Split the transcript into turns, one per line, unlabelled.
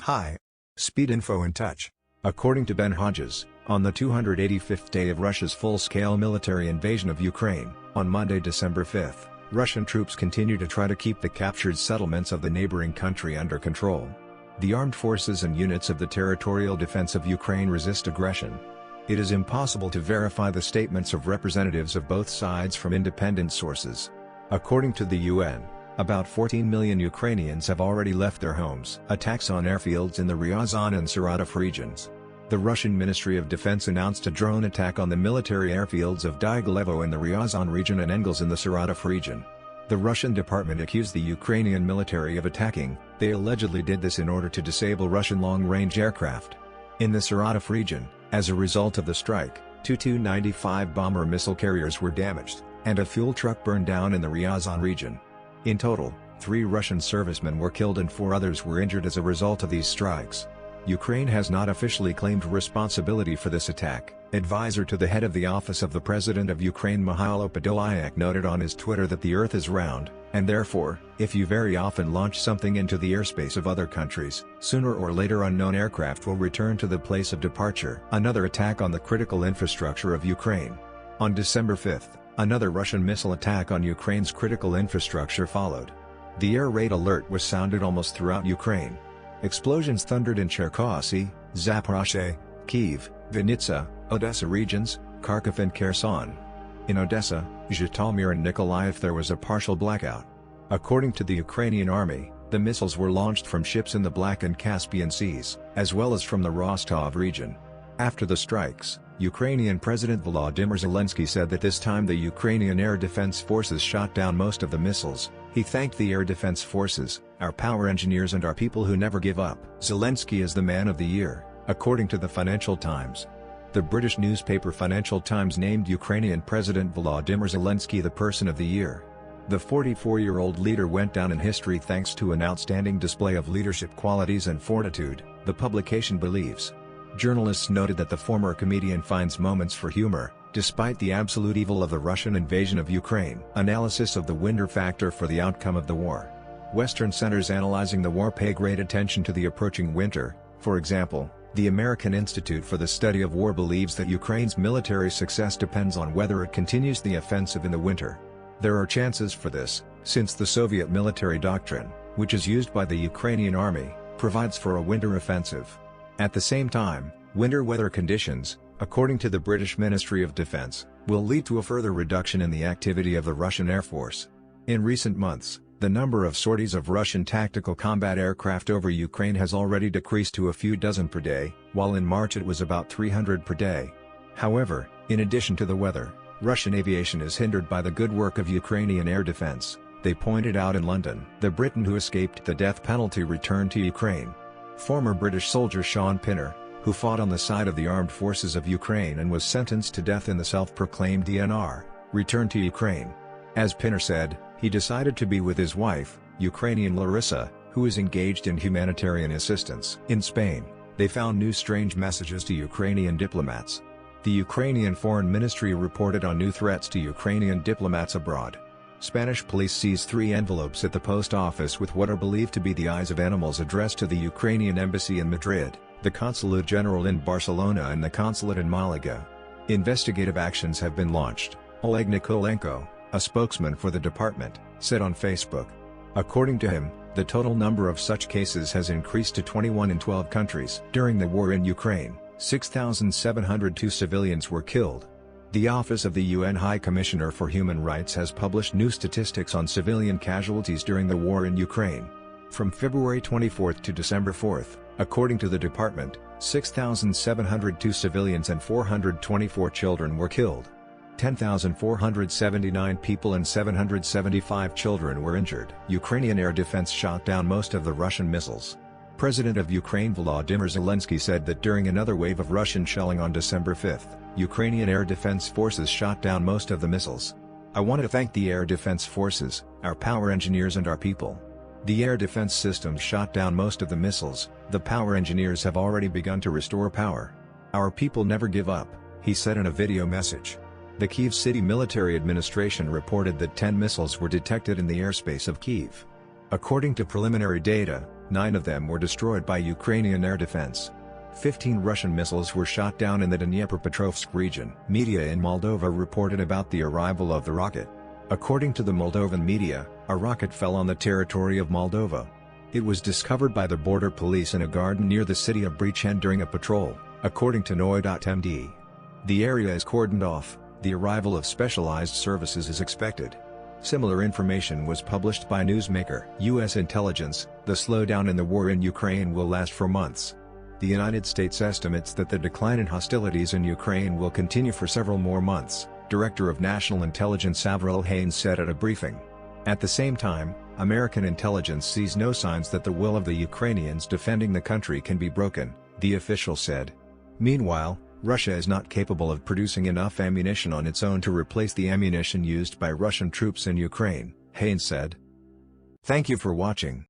Hi. Speed info in touch. According to Ben Hodges, on the 285th day of Russia's full-scale military invasion of Ukraine, on Monday, December 5, Russian troops continue to try to keep the captured settlements of the neighboring country under control. The armed forces and units of the territorial defense of Ukraine resist aggression. It is impossible to verify the statements of representatives of both sides from independent sources. According to the UN, about 14 million Ukrainians have already left their homes. Attacks on airfields in the Ryazan and Saratov regions. The Russian Ministry of Defense announced a drone attack on the military airfields of Dyagilevo in the Ryazan region and Engels in the Saratov region. The Russian department accused the Ukrainian military of attacking. They allegedly did this in order to disable Russian long-range aircraft. In the Saratov region, as a result of the strike, two Tu-95 bomber missile carriers were damaged, and a fuel truck burned down in the Ryazan region. In total, 3 Russian servicemen were killed and 4 others were injured as a result of these strikes. Ukraine has not officially claimed responsibility for this attack. Advisor to the head of the office of the President of Ukraine Mikhailo Podolyak noted on his Twitter that the Earth is round, and therefore, if you very often launch something into the airspace of other countries, sooner or later unknown aircraft will return to the place of departure. Another attack on the critical infrastructure of Ukraine. On December 5, another Russian missile attack on Ukraine's critical infrastructure followed. The air raid alert was sounded almost throughout Ukraine. Explosions thundered in Cherkasy, Zaporozhye, Kyiv, Vinnytsia, Odessa regions, Kharkiv and Kherson. In Odessa, Zhytomyr and Nikolaev there was a partial blackout. According to the Ukrainian army, the missiles were launched from ships in the Black and Caspian Seas, as well as from the Rostov region. After the strikes, Ukrainian President Volodymyr Zelensky said that this time the Ukrainian Air Defense Forces shot down most of the missiles. He thanked the Air Defense Forces, our power engineers and our people who never give up. Zelensky is the man of the year, according to the Financial Times. The British newspaper Financial Times named Ukrainian President Volodymyr Zelensky the Person of the Year. The 44-year-old leader went down in history thanks to an outstanding display of leadership qualities and fortitude, the publication believes. Journalists noted that the former comedian finds moments for humor, despite the absolute evil of the Russian invasion of Ukraine. Analysis of the winter factor for the outcome of the war. Western centers analyzing the war pay great attention to the approaching winter. For example, the American Institute for the Study of War believes that Ukraine's military success depends on whether it continues the offensive in the winter. There are chances for this, since the Soviet military doctrine, which is used by the Ukrainian army, provides for a winter offensive. At the same time, winter weather conditions, according to the British Ministry of Defence, will lead to a further reduction in the activity of the Russian Air Force. In recent months, the number of sorties of Russian tactical combat aircraft over Ukraine has already decreased to a few dozen per day, while in March it was about 300 per day. However, in addition to the weather, Russian aviation is hindered by the good work of Ukrainian air defense, they pointed out in London. The Briton who escaped the death penalty returned to Ukraine. Former British soldier Sean Pinner, who fought on the side of the armed forces of Ukraine and was sentenced to death in the self-proclaimed DNR, returned to Ukraine. As Pinner said, he decided to be with his wife, Ukrainian Larissa, who is engaged in humanitarian assistance. In Spain, they found new strange messages to Ukrainian diplomats. The Ukrainian Foreign Ministry reported on new threats to Ukrainian diplomats abroad. Spanish police seized 3 envelopes at the post office with what are believed to be the eyes of animals addressed to the Ukrainian embassy in Madrid, the Consulate General in Barcelona and the Consulate in Malaga. Investigative actions have been launched, Oleg Nikolenko, a spokesman for the department, said on Facebook. According to him, the total number of such cases has increased to 21 in 12 countries. During the war in Ukraine, 6,702 civilians were killed. The Office of the UN High Commissioner for Human Rights has published new statistics on civilian casualties during the war in Ukraine. From February 24 to December 4, according to the department, 6,702 civilians and 424 children were killed. 10,479 people and 775 children were injured. Ukrainian air defense shot down most of the Russian missiles. President of Ukraine Volodymyr Zelensky said that during another wave of Russian shelling on December 5, Ukrainian Air Defense Forces shot down most of the missiles. I want to thank the Air Defense Forces, our power engineers and our people. The air defense systems shot down most of the missiles. The power engineers have already begun to restore power. Our people never give up, he said in a video message. The Kyiv City Military Administration reported that 10 missiles were detected in the airspace of Kyiv. According to preliminary data, 9 of them were destroyed by Ukrainian air defense. 15 Russian missiles were shot down in the Dnipropetrovsk region. Media in Moldova reported about the arrival of the rocket. According to the Moldovan media, a rocket fell on the territory of Moldova. It was discovered by the border police in a garden near the city of Brecen during a patrol, according to Noi.md. The area is cordoned off. The arrival of specialized services is expected. Similar information was published by newsmaker U.S. Intelligence. The slowdown in the war in Ukraine will last for months. The United States estimates that the decline in hostilities in Ukraine will continue for several more months, Director of National Intelligence Avril Haines said at a briefing. At the same time, American intelligence sees no signs that the will of the Ukrainians defending the country can be broken, the official said. Meanwhile, Russia is not capable of producing enough ammunition on its own to replace the ammunition used by Russian troops in Ukraine, Haines said. Thank you for watching.